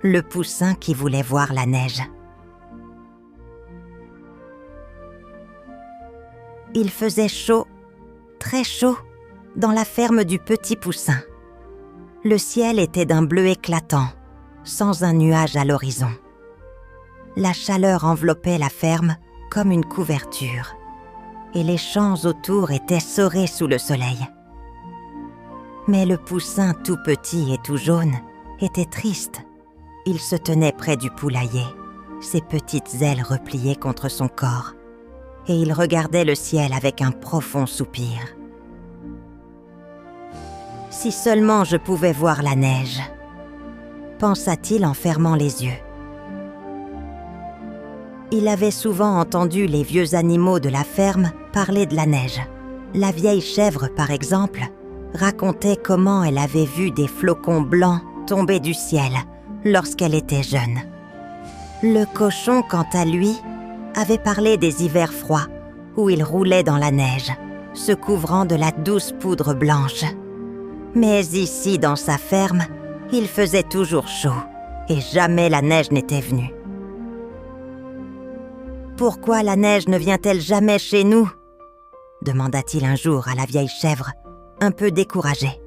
le poussin qui voulait voir la neige. Il faisait chaud, très chaud, dans la ferme du petit poussin. Le ciel était d'un bleu éclatant, sans un nuage à l'horizon. La chaleur enveloppait la ferme comme une couverture, et les champs autour étaient saurés sous le soleil. Mais le poussin tout petit et tout jaune était triste. Il se tenait près du poulailler, ses petites ailes repliées contre son corps, et il regardait le ciel avec un profond soupir. « Si seulement je pouvais voir la neige !» pensa-t-il en fermant les yeux. Il avait souvent entendu les vieux animaux de la ferme parler de la neige. La vieille chèvre, par exemple, racontait comment elle avait vu des flocons blancs tomber du ciel lorsqu'elle était jeune. Le cochon, quant à lui, avait parlé des hivers froids où il roulait dans la neige, se couvrant de la douce poudre blanche. Mais ici, dans sa ferme, il faisait toujours chaud et jamais la neige n'était venue. « Pourquoi la neige ne vient-elle jamais chez nous ?» demanda-t-il un jour à la vieille chèvre, un peu découragée.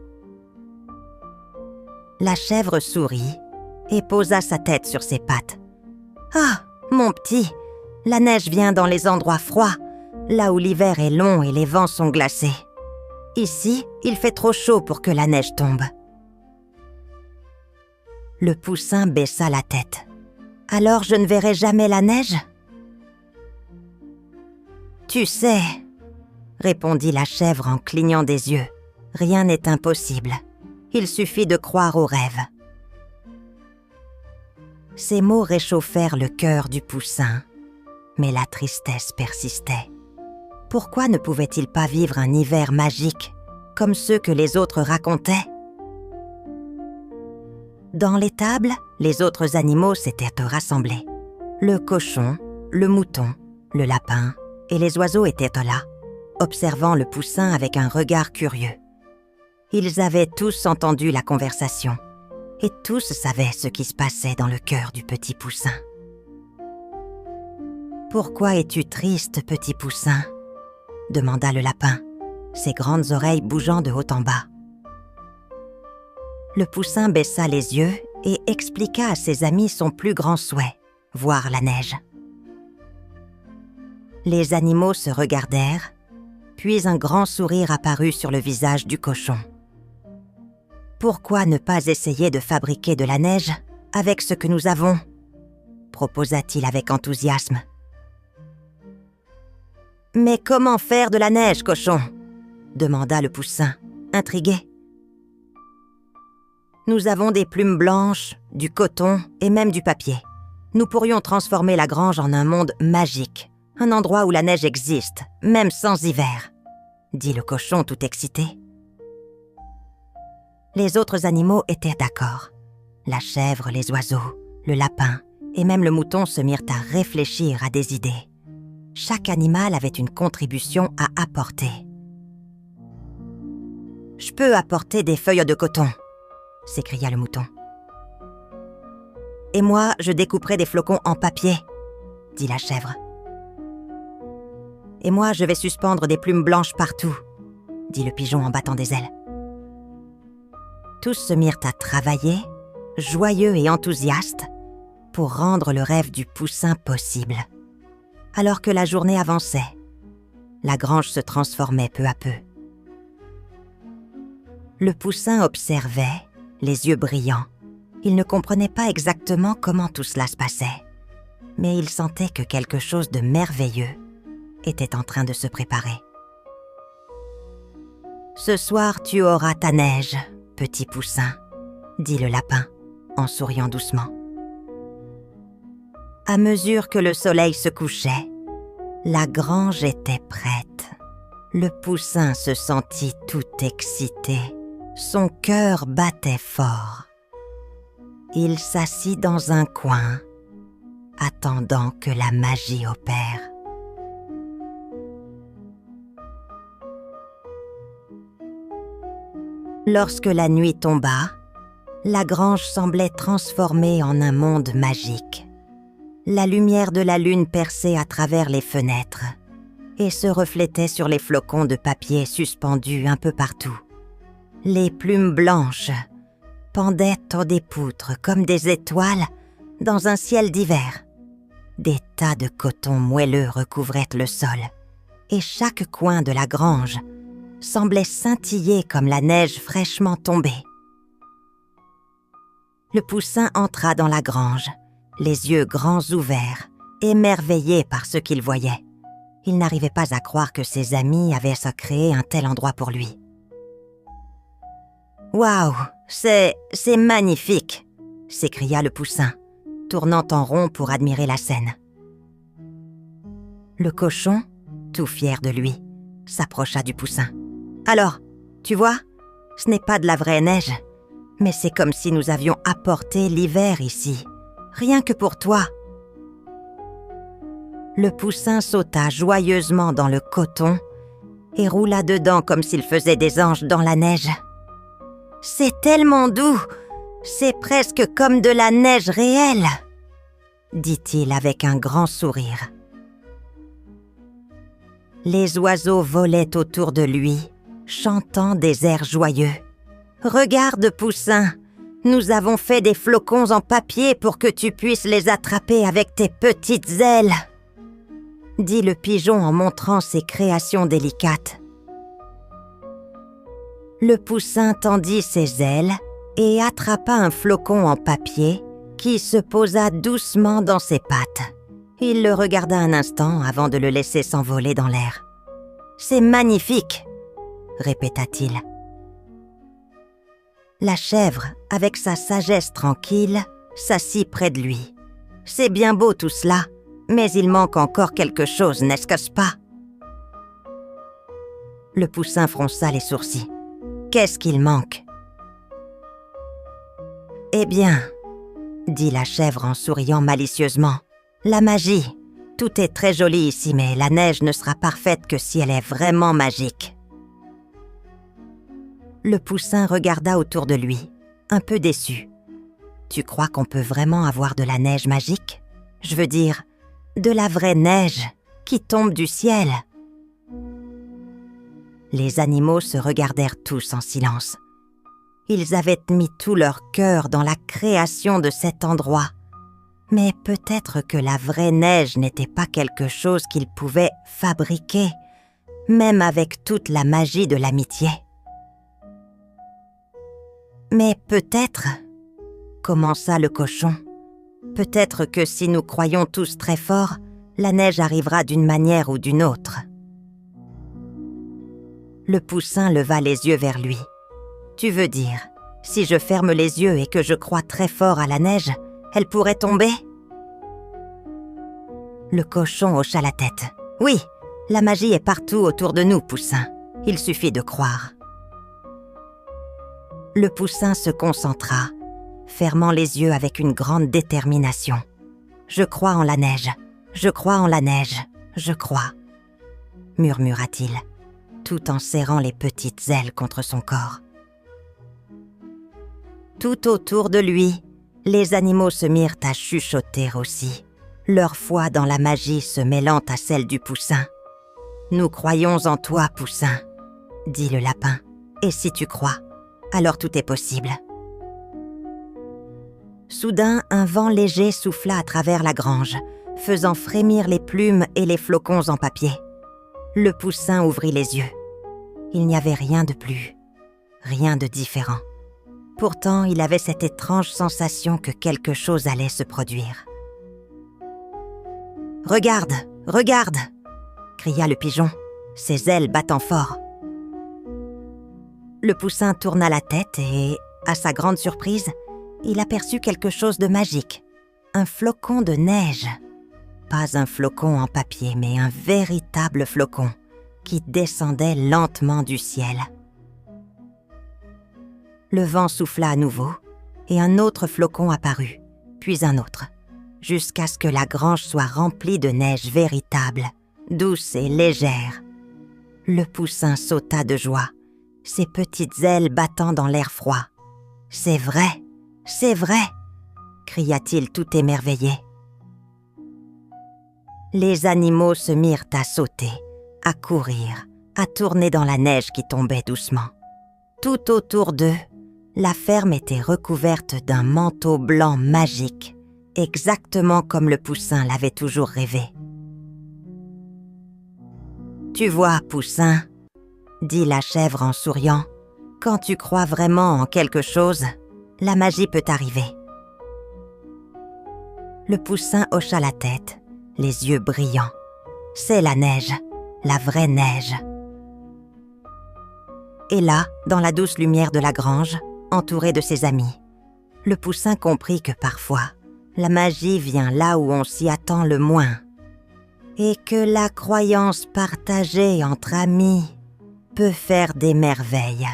La chèvre sourit et posa sa tête sur ses pattes. « Ah, mon petit, la neige vient dans les endroits froids, là où l'hiver est long et les vents sont glacés. Ici, il fait trop chaud pour que la neige tombe. » Le poussin baissa la tête. « Alors je ne verrai jamais la neige ?» « Tu sais, » répondit la chèvre en clignant des yeux, « rien n'est impossible. Il suffit de croire aux rêves. » Ces mots réchauffèrent le cœur du poussin, mais la tristesse persistait. Pourquoi ne pouvait-il pas vivre un hiver magique, comme ceux que les autres racontaient ? Dans l'étable, les autres animaux s'étaient rassemblés. Le cochon, le mouton, le lapin et les oiseaux étaient là, observant le poussin avec un regard curieux. Ils avaient tous entendu la conversation et tous savaient ce qui se passait dans le cœur du petit poussin. « Pourquoi es-tu triste, petit poussin ?» demanda le lapin, ses grandes oreilles bougeant de haut en bas. Le poussin baissa les yeux et expliqua à ses amis son plus grand souhait, voir la neige. Les animaux se regardèrent, puis un grand sourire apparut sur le visage du cochon. « Pourquoi ne pas essayer de fabriquer de la neige avec ce que nous avons ?» proposa-t-il avec enthousiasme. « Mais comment faire de la neige, cochon ?» demanda le poussin, intrigué. « Nous avons des plumes blanches, du coton et même du papier. Nous pourrions transformer la grange en un monde magique, un endroit où la neige existe, même sans hiver, » dit le cochon tout excité. Les autres animaux étaient d'accord. La chèvre, les oiseaux, le lapin et même le mouton se mirent à réfléchir à des idées. Chaque animal avait une contribution à apporter. « Je peux apporter des feuilles de coton !» s'écria le mouton. « Et moi, je découperai des flocons en papier !» dit la chèvre. « Et moi, je vais suspendre des plumes blanches partout !» dit le pigeon en battant des ailes. Tous se mirent à travailler, joyeux et enthousiastes, pour rendre le rêve du poussin possible. Alors que la journée avançait, la grange se transformait peu à peu. Le poussin observait, les yeux brillants. Il ne comprenait pas exactement comment tout cela se passait, mais il sentait que quelque chose de merveilleux était en train de se préparer. « Ce soir, tu auras ta neige, petit poussin, » dit le lapin, en souriant doucement. À mesure que le soleil se couchait, la grange était prête. Le poussin se sentit tout excité. Son cœur battait fort. Il s'assit dans un coin, attendant que la magie opère. Lorsque la nuit tomba, La grange semblait transformée en un monde magique. La lumière de la lune perçait à travers les fenêtres et se reflétait sur les flocons de papier suspendus un peu partout. Les plumes blanches pendaient en des poutres comme des étoiles dans un ciel d'hiver. Des tas de coton moelleux recouvraient le sol et chaque coin de la grange semblait scintiller comme la neige fraîchement tombée. Le poussin entra dans la grange, les yeux grands ouverts, émerveillé par ce qu'il voyait. Il n'arrivait pas à croire que ses amis avaient à créer un tel endroit pour lui. « Waouh, c'est magnifique !» s'écria le poussin, tournant en rond pour admirer la scène. Le cochon, tout fier de lui, s'approcha du poussin. « Alors, tu vois, ce n'est pas de la vraie neige, mais c'est comme si nous avions apporté l'hiver ici, rien que pour toi. » Le poussin sauta joyeusement dans le coton et roula dedans comme s'il faisait des anges dans la neige. « C'est tellement doux, c'est presque comme de la neige réelle !» dit-il avec un grand sourire. Les oiseaux volaient autour de lui, chantant des airs joyeux. « Regarde, poussin, nous avons fait des flocons en papier pour que tu puisses les attraper avec tes petites ailes !» dit le pigeon en montrant ses créations délicates. Le poussin tendit ses ailes et attrapa un flocon en papier qui se posa doucement dans ses pattes. Il le regarda un instant avant de le laisser s'envoler dans l'air. « C'est magnifique !» répéta-t-il. La chèvre, avec sa sagesse tranquille, s'assit près de lui. « C'est bien beau tout cela, mais il manque encore quelque chose, n'est-ce pas ?» Le poussin fronça les sourcils. « Qu'est-ce qu'il manque ?»« Eh bien, » dit la chèvre en souriant malicieusement, « la magie. Tout est très joli ici, mais la neige ne sera parfaite que si elle est vraiment magique. » Le poussin regarda autour de lui, un peu déçu. « Tu crois qu'on peut vraiment avoir de la neige magique ? Je veux dire, de la vraie neige qui tombe du ciel. » Les animaux se regardèrent tous en silence. Ils avaient mis tout leur cœur dans la création de cet endroit. Mais peut-être que la vraie neige n'était pas quelque chose qu'ils pouvaient fabriquer, même avec toute la magie de l'amitié. « Mais peut-être, » commença le cochon, « peut-être que si nous croyons tous très fort, la neige arrivera d'une manière ou d'une autre. » Le poussin leva les yeux vers lui. « Tu veux dire, si je ferme les yeux et que je crois très fort à la neige, elle pourrait tomber ?» Le cochon hocha la tête. « Oui, la magie est partout autour de nous, poussin. Il suffit de croire. » Le poussin se concentra, fermant les yeux avec une grande détermination. « Je crois en la neige, je crois en la neige, je crois, » murmura-t-il, tout en serrant les petites ailes contre son corps. Tout autour de lui, les animaux se mirent à chuchoter aussi, leur foi dans la magie se mêlant à celle du poussin. « Nous croyons en toi, poussin, » dit le lapin, « et si tu crois, alors tout est possible. » Soudain, un vent léger souffla à travers la grange, faisant frémir les plumes et les flocons en papier. Le poussin ouvrit les yeux. Il n'y avait rien de plus, rien de différent. Pourtant, il avait cette étrange sensation que quelque chose allait se produire. « Regarde, regarde !» cria le pigeon, ses ailes battant fort. Le poussin tourna la tête et, à sa grande surprise, il aperçut quelque chose de magique. Un flocon de neige. Pas un flocon en papier, mais un véritable flocon qui descendait lentement du ciel. Le vent souffla à nouveau et un autre flocon apparut, puis un autre, jusqu'à ce que la grange soit remplie de neige véritable, douce et légère. Le poussin sauta de joie, ses petites ailes battant dans l'air froid. « C'est vrai !» C'est vrai !» cria-t-il tout émerveillé. Les animaux se mirent à sauter, à courir, à tourner dans la neige qui tombait doucement. Tout autour d'eux, la ferme était recouverte d'un manteau blanc magique, exactement comme le Poussin l'avait toujours rêvé. « Tu vois, Poussin, » dit la chèvre en souriant, « quand tu crois vraiment en quelque chose, la magie peut arriver. » Le Poussin hocha la tête, les yeux brillants. C'est la neige, la vraie neige. Et là, dans la douce lumière de la grange, entouré de ses amis, le Poussin comprit que parfois, la magie vient là où on s'y attend le moins, et que la croyance partagée entre amis peut faire des merveilles.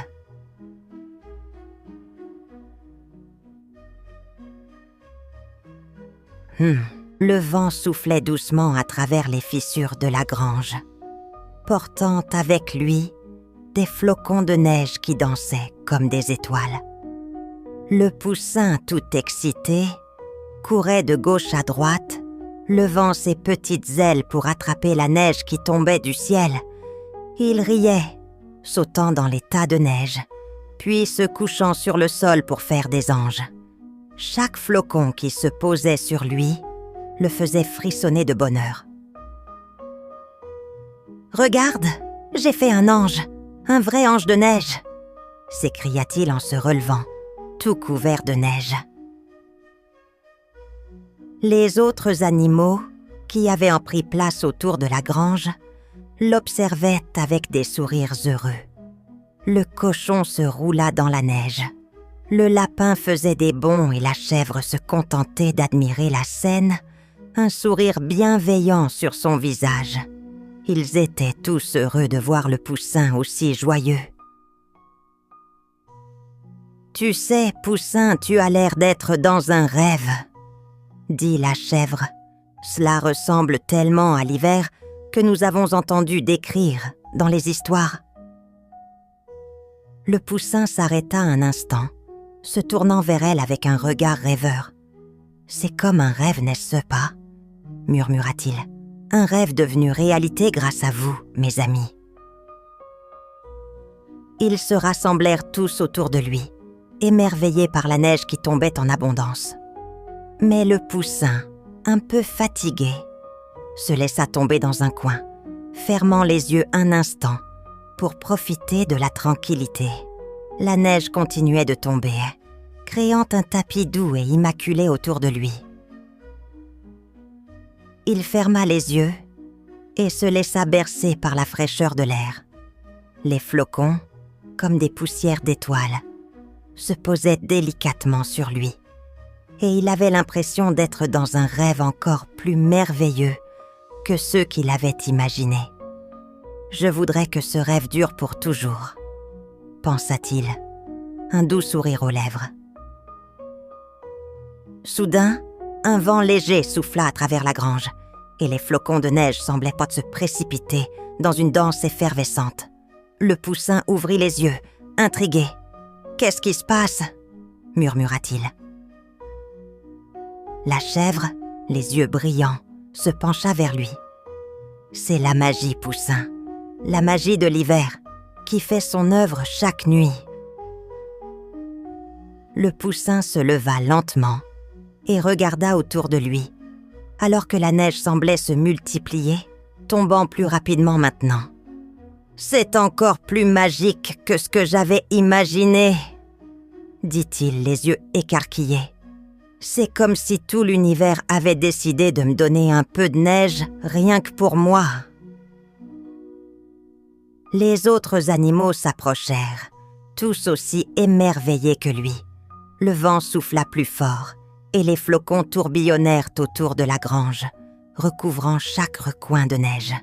Le vent soufflait doucement à travers les fissures de la grange, portant avec lui des flocons de neige qui dansaient comme des étoiles. Le Poussin, tout excité, courait de gauche à droite, levant ses petites ailes pour attraper la neige qui tombait du ciel. Il riait, sautant dans les tas de neige, puis se couchant sur le sol pour faire des anges. Chaque flocon qui se posait sur lui le faisait frissonner de bonheur. « Regarde, j'ai fait un ange, un vrai ange de neige !» s'écria-t-il en se relevant, tout couvert de neige. Les autres animaux, qui avaient pris place autour de la grange, l'observaient avec des sourires heureux. Le cochon se roula dans la neige. Le lapin faisait des bonds et la chèvre se contentait d'admirer la scène, un sourire bienveillant sur son visage. Ils étaient tous heureux de voir le Poussin aussi joyeux. « Tu sais, Poussin, tu as l'air d'être dans un rêve, » dit la chèvre. « Cela ressemble tellement à l'hiver que nous avons entendu décrire dans les histoires. » Le Poussin s'arrêta un instant, se tournant vers elle avec un regard rêveur. « C'est comme un rêve, n'est-ce pas ?» murmura-t-il. « Un rêve devenu réalité grâce à vous, mes amis. » Ils se rassemblèrent tous autour de lui, émerveillés par la neige qui tombait en abondance. Mais le Poussin, un peu fatigué, se laissa tomber dans un coin, fermant les yeux un instant pour profiter de la tranquillité. La neige continuait de tomber, créant un tapis doux et immaculé autour de lui. Il ferma les yeux et se laissa bercer par la fraîcheur de l'air. Les flocons, comme des poussières d'étoiles, se posaient délicatement sur lui, et il avait l'impression d'être dans un rêve encore plus merveilleux que ceux qu'il avait imaginés. « Je voudrais que ce rêve dure pour toujours, » pensa-t-il, un doux sourire aux lèvres. Soudain, un vent léger souffla à travers la grange, et les flocons de neige semblaient pas se précipiter dans une danse effervescente. Le Poussin ouvrit les yeux, intrigué. « Qu'est-ce qui se passe ?» murmura-t-il. La chèvre, les yeux brillants, se pencha vers lui. « C'est la magie, Poussin, la magie de l'hiver, qui fait son œuvre chaque nuit. » Le Poussin se leva lentement et regarda autour de lui, alors que la neige semblait se multiplier, tombant plus rapidement maintenant. « C'est encore plus magique que ce que j'avais imaginé, » dit-il, les yeux écarquillés. « C'est comme si tout l'univers avait décidé de me donner un peu de neige rien que pour moi. » Les autres animaux s'approchèrent, tous aussi émerveillés que lui. Le vent souffla plus fort et les flocons tourbillonnèrent autour de la grange, recouvrant chaque recoin de neige.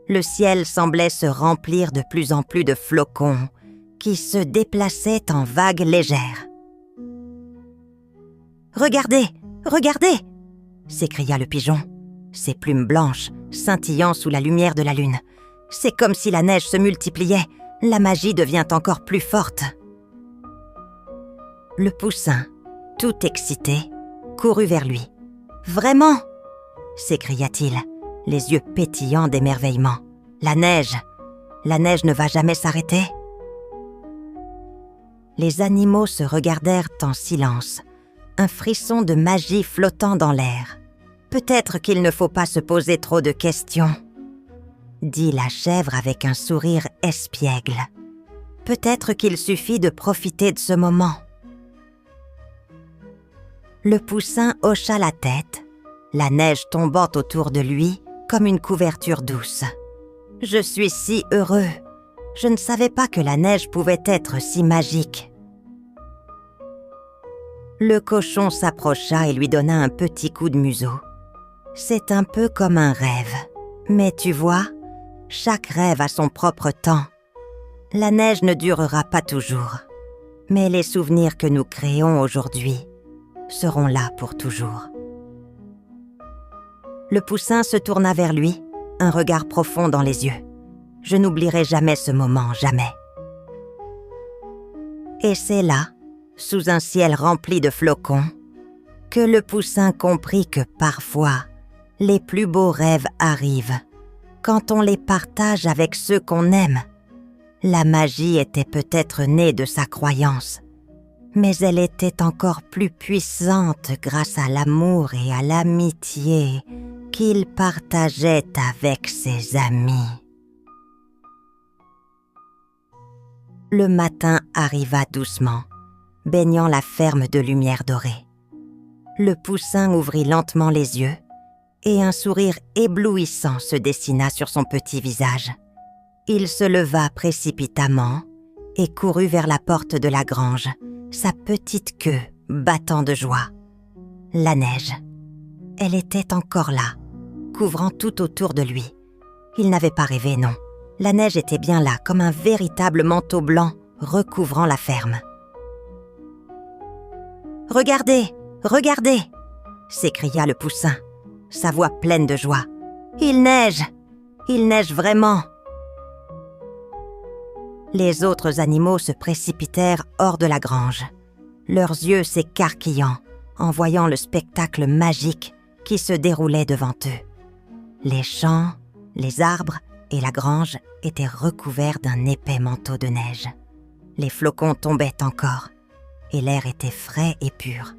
Le ciel semblait se remplir de plus en plus de flocons qui se déplaçaient en vagues légères. « Regardez, regardez !» s'écria le pigeon, ses plumes blanches scintillant sous la lumière de la lune. « C'est comme si la neige se multipliait, la magie devient encore plus forte. » Le Poussin, tout excité, courut vers lui. « Vraiment ?» s'écria-t-il, les yeux pétillants d'émerveillement. « La neige ne va jamais s'arrêter ?» Les animaux se regardèrent en silence, un frisson de magie flottant dans l'air. « Peut-être qu'il ne faut pas se poser trop de questions, » dit la chèvre avec un sourire espiègle. « Peut-être qu'il suffit de profiter de ce moment. » Le poussin hocha la tête, la neige tombant autour de lui comme une couverture douce. « Je suis si heureux. Je ne savais pas que la neige pouvait être si magique. » Le cochon s'approcha et lui donna un petit coup de museau. « C'est un peu comme un rêve. Mais tu vois, chaque rêve a son propre temps. La neige ne durera pas toujours. Mais les souvenirs que nous créons aujourd'hui seront là pour toujours. » Le poussin se tourna vers lui, un regard profond dans les yeux. « Je n'oublierai jamais ce moment, jamais. » Et c'est là, sous un ciel rempli de flocons, que le poussin comprit que parfois, les plus beaux rêves arrivent quand on les partage avec ceux qu'on aime. La magie était peut-être née de sa croyance, mais elle était encore plus puissante grâce à l'amour et à l'amitié qu'il partageait avec ses amis. Le matin arriva doucement, baignant la ferme de lumière dorée. Le poussin ouvrit lentement les yeux et un sourire éblouissant se dessina sur son petit visage. Il se leva précipitamment et courut vers la porte de la grange, sa petite queue battant de joie. La neige, elle était encore là, couvrant tout autour de lui. Il n'avait pas rêvé, non. La neige était bien là, comme un véritable manteau blanc recouvrant la ferme. « Regardez, regardez !» s'écria le poussin, sa voix pleine de joie. « Il neige vraiment !» Les autres animaux se précipitèrent hors de la grange, leurs yeux s'écarquillant en voyant le spectacle magique qui se déroulait devant eux. Les champs, les arbres et la grange étaient recouverts d'un épais manteau de neige. Les flocons tombaient encore, et l'air était frais et pur.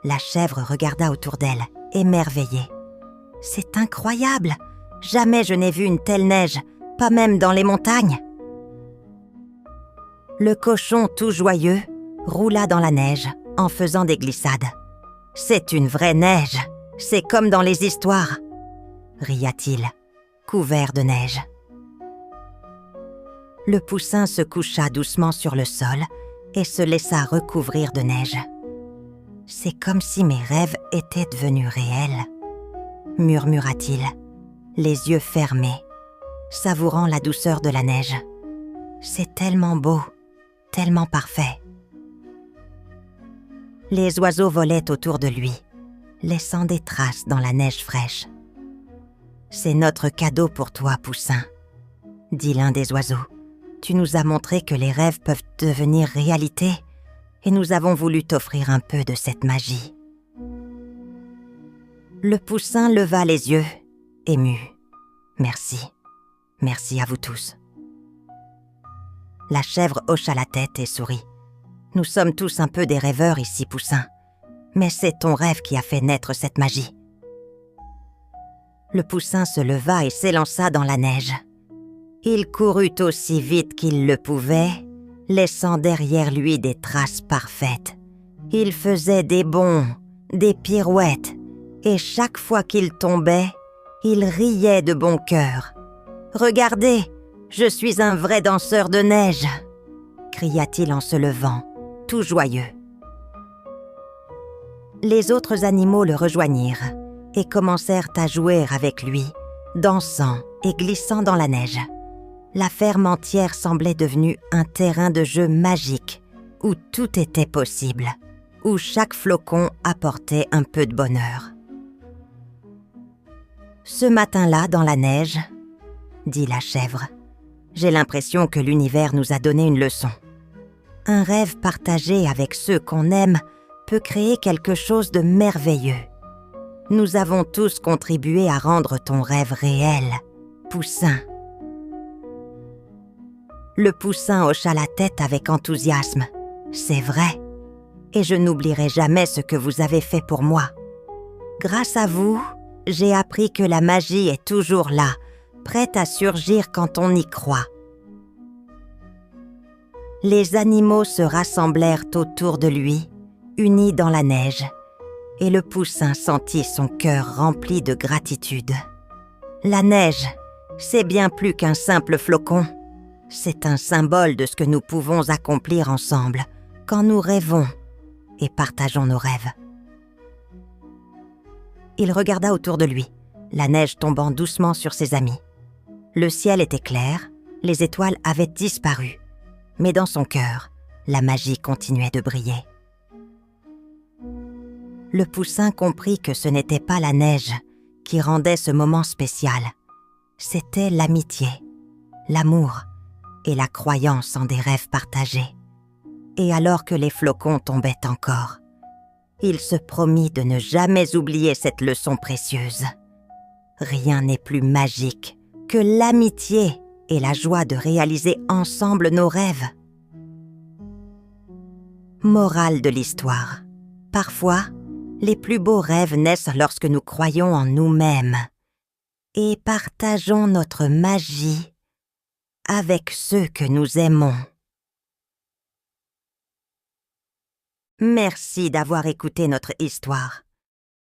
La chèvre regarda autour d'elle, émerveillée. « C'est incroyable! Jamais je n'ai vu une telle neige, pas même dans les montagnes. » Le cochon, tout joyeux, roula dans la neige en faisant des glissades. « C'est une vraie neige, c'est comme dans les histoires !» ria-t-il, couvert de neige. Le poussin se coucha doucement sur le sol et se laissa recouvrir de neige. « C'est comme si mes rêves étaient devenus réels, » murmura-t-il, les yeux fermés, savourant la douceur de la neige. « C'est tellement beau, tellement parfait. » Les oiseaux volaient autour de lui, laissant des traces dans la neige fraîche. « C'est notre cadeau pour toi, poussin, » dit l'un des oiseaux. « Tu nous as montré que les rêves peuvent devenir réalité et nous avons voulu t'offrir un peu de cette magie. » Le poussin leva les yeux, ému. « Merci, merci à vous tous. » La chèvre hocha la tête et sourit. « Nous sommes tous un peu des rêveurs ici, poussin, mais c'est ton rêve qui a fait naître cette magie. » Le poussin se leva et s'élança dans la neige. Il courut aussi vite qu'il le pouvait, laissant derrière lui des traces parfaites. Il faisait des bonds, des pirouettes, et chaque fois qu'il tombait, il riait de bon cœur. « Regardez, je suis un vrai danseur de neige !» cria-t-il en se levant, tout joyeux. Les autres animaux le rejoignirent et commencèrent à jouer avec lui, dansant et glissant dans la neige. La ferme entière semblait devenue un terrain de jeu magique, où tout était possible, où chaque flocon apportait un peu de bonheur. « Ce matin-là, dans la neige, » dit la chèvre, « j'ai l'impression que l'univers nous a donné une leçon. Un rêve partagé avec ceux qu'on aime peut créer quelque chose de merveilleux. Nous avons tous contribué à rendre ton rêve réel, Poussin. Le Poussin hocha la tête avec enthousiasme. C'est vrai, et je n'oublierai jamais ce que vous avez fait pour moi. Grâce à vous, j'ai appris que la magie est toujours là, prête à surgir quand on y croit. Les animaux se rassemblèrent autour de lui, unis dans la neige, et le Poussin sentit son cœur rempli de gratitude. La neige, c'est bien plus qu'un simple flocon. C'est un symbole de ce que nous pouvons accomplir ensemble quand nous rêvons et partageons nos rêves. Il regarda autour de lui, la neige tombant doucement sur ses amis. Le ciel était clair, les étoiles avaient disparu, mais dans son cœur, la magie continuait de briller. Le Poussin comprit que ce n'était pas la neige qui rendait ce moment spécial. C'était l'amitié, l'amour et la croyance en des rêves partagés. Et alors que les flocons tombaient encore, il se promit de ne jamais oublier cette leçon précieuse. Rien n'est plus magique que l'amitié et la joie de réaliser ensemble nos rêves. Morale de l'histoire. Parfois, les plus beaux rêves naissent lorsque nous croyons en nous-mêmes et partageons notre magie avec ceux que nous aimons. Merci d'avoir écouté notre histoire.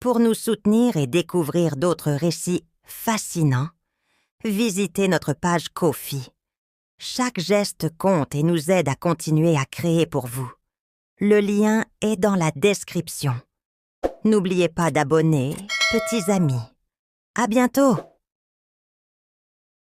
Pour nous soutenir et découvrir d'autres récits fascinants, visitez notre page Ko-fi. Chaque geste compte et nous aide à continuer à créer pour vous. Le lien est dans la description. N'oubliez pas d'abonner, petits amis. À bientôt!